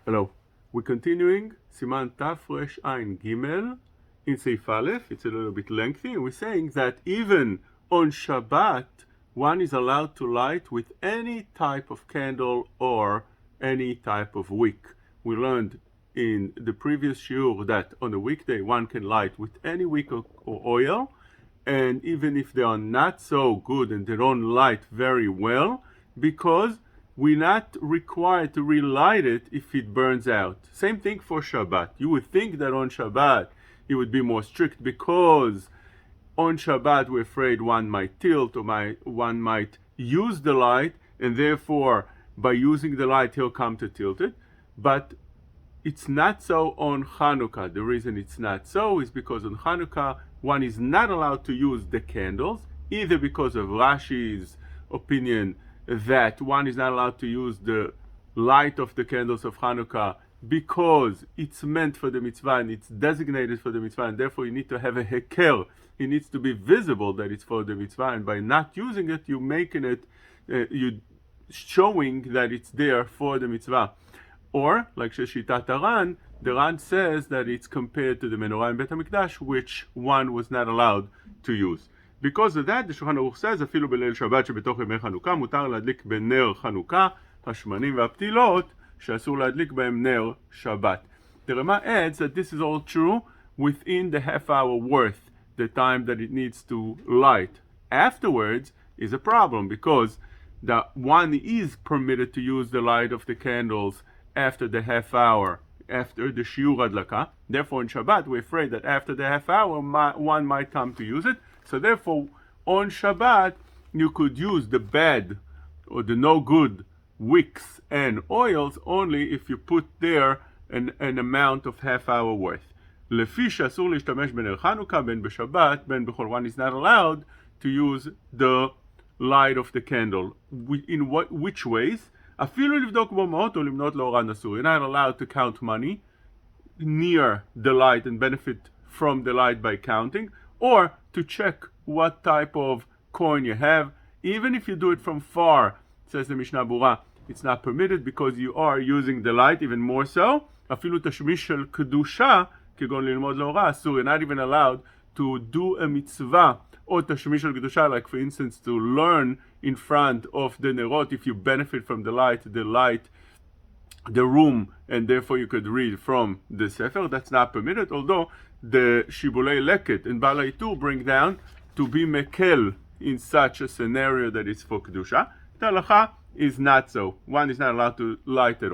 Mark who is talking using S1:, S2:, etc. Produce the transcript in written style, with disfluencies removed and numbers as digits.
S1: Hello. We're continuing סימן תרעג in Seif Aleph. It's a little bit lengthy, and we're saying that even on Shabbat, one is allowed to light with any type of candle or any type of wick. We learned in the previous shiur that on a weekday one can light with any wick or oil, and even if they are not so good and they don't light very well, because we're not required to relight it if it burns out. Same thing for Shabbat. You would think that on Shabbat it would be more strict, because on Shabbat we're afraid one might tilt or one might use the light, and therefore by using the light he'll come to tilt it. But it's not so on Hanukkah. The reason it's not so is because on Hanukkah one is not allowed to use the candles, either because of Rashi's opinion that one is not allowed to use the light of the candles of Hanukkah because it's meant for the mitzvah and it's designated for the mitzvah, and therefore you need to have a heker. It needs to be visible that it's for the mitzvah, and by not using it, you're making it, you showing that it's there for the mitzvah. Or, like Sheshitat Ran, the Ran says that it's compared to the menorah in Bet HaMikdash, which one was not allowed to use. Because of that, the Shulchan Aruch says, אפילו בליל שבת שבתוך ימי חנוכה, מותר להדליק בנר חנוכה, השמנים והפתילות, שאסור להדליק בהם נר שבת. The Rama adds that this is all true within the half hour worth, the time that it needs to light. Afterwards is a problem, because the one is permitted to use the light of the candles after the half hour, after the shiur adlaka. Therefore, in Shabbat, we're afraid that after the half hour, one might come to use it. So therefore, on Shabbat, you could use the bad or the no good wicks and oils only if you put there an amount of half hour worth. לפי שאסור להשתמש בנר חנוכה, בין בשבת, בין בכל, one is not allowed to use the light of the candle. In which ways? אפילו לבדוק בו מעות או למנות לאורן אסור. You're not allowed to count money near the light and benefit from the light by counting, or to check what type of coin you have. Even if you do it from far, says the Mishna Brura, it's not permitted because you are using the light. Even more so, אפילו תשמיש של קדושה, כגון ללמוד לאורה, אסור. You're not even allowed to do a mitzvah or tashmish של קדושה, like for instance to learn in front of the nerot. If you benefit from the light, the room, and therefore you could read from the sefer, that's not permitted. Although the shibulei leket and balai tur bring down to be mekel in such a scenario that is for kedusha. The halacha is not so. One is not allowed to light at all.